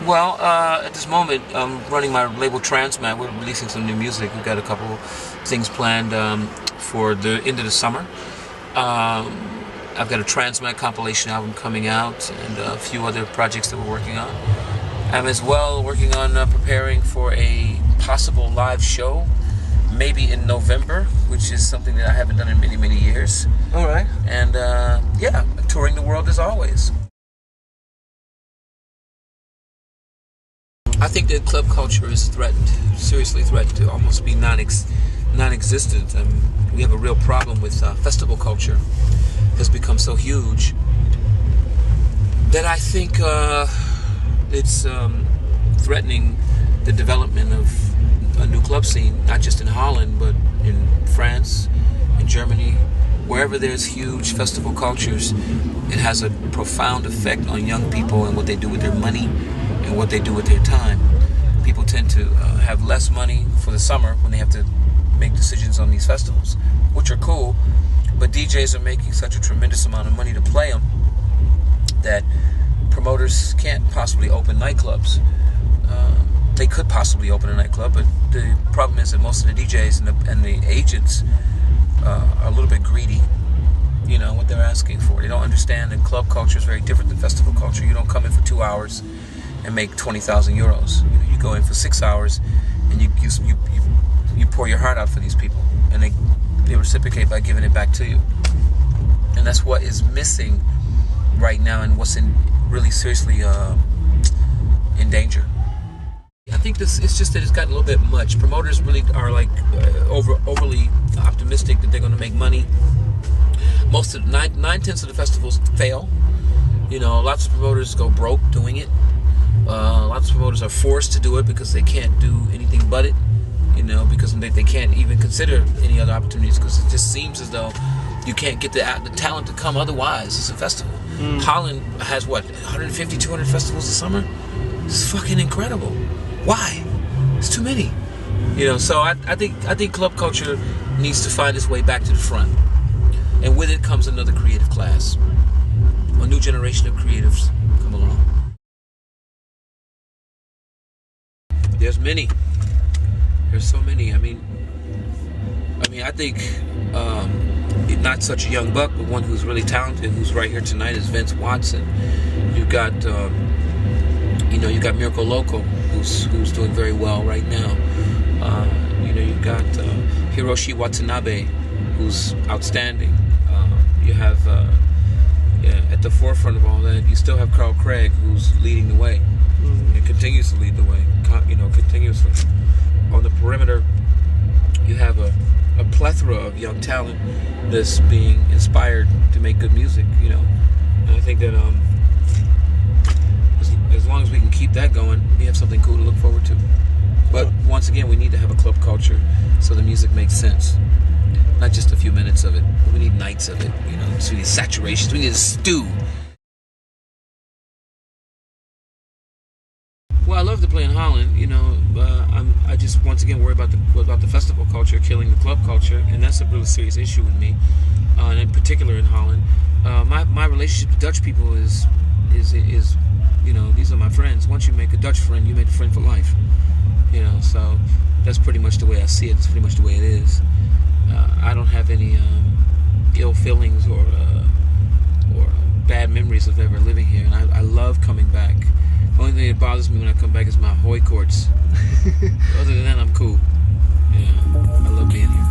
Well, at this moment, I'm running my label Transmat. We're releasing some new music. We've got a couple things planned for the end of the summer. I've got a Transmat compilation album coming out and a few other projects that we're working on. I'm as well working on preparing for a possible live show, maybe in November, which is something that I haven't done in many, many years. All right. And yeah, touring the world as always. I think that club culture is threatened, seriously threatened to almost be non-existent. We have a real problem with festival culture. It has become so huge that I think it's threatening the development of a new club scene, not just in Holland, but in France, in Germany. Wherever there's huge festival cultures, it has a profound effect on young people and what they do with their money and what they do with their time. People tend to have less money for the summer when they have to make decisions on these festivals, which are cool, but DJs are making such a tremendous amount of money to play them that promoters can't possibly open nightclubs. They could possibly open a nightclub, but the problem is that most of the DJs and the agents are a little bit greedy, you know, what they're asking for. They don't understand that club culture is very different than festival culture. You don't come in for 2 hours and make 20,000 euros. You go in for 6 hours and you pour your heart out for these people, and they reciprocate by giving it back to you. And that's what is missing right now, and what's really seriously in danger. I think it's just that it's gotten a little bit much. Promoters really are like overly optimistic that they're going to make money. Most of 9/10 of the festivals fail. You know, lots of promoters go broke doing it. Lots of promoters are forced to do it because they can't do anything but it. You know, because they can't even consider any other opportunities, because it just seems as though you can't get the talent to come otherwise. It's a festival. Holland has what, 150, 200 festivals a summer? It's fucking incredible. Why? It's too many. You know, so I think club culture needs to find its way back to the front, and with it comes another creative class. A new generation of creatives come along. There's many. There's so many. I mean, I think not such a young buck, but one who's really talented, who's right here tonight, is Vince Watson. You've got, you got Miracle Loco, who's doing very well right now. You've got Hiroshi Watanabe, who's outstanding. You have at the forefront of all that, you still have Carl Craig, who's leading the way, and continues to lead the way, continuously. On the perimeter, you have a plethora of young talent that's being inspired to make good music, you know. And I think that as long as we can keep that going, we have something cool to look forward to. But once again, we need to have a club culture so the music makes sense. Not just a few minutes of it. We need nights of it, you know. So we need saturations. We need a stew. Well, I love to play in Holland, you know. I just once again worry about the festival culture killing the club culture, and that's a really serious issue with me, and in particular in Holland. My relationship with Dutch people is you know, these are my friends. Once you make a Dutch friend, you make a friend for life. You know, so that's pretty much the way I see it. It's pretty much the way it is. I don't have any ill feelings or bad memories of ever living here, and I love coming back. The only thing that bothers me when I come back is my hooikoorts. Other than that, I'm cool. Yeah, I love being here.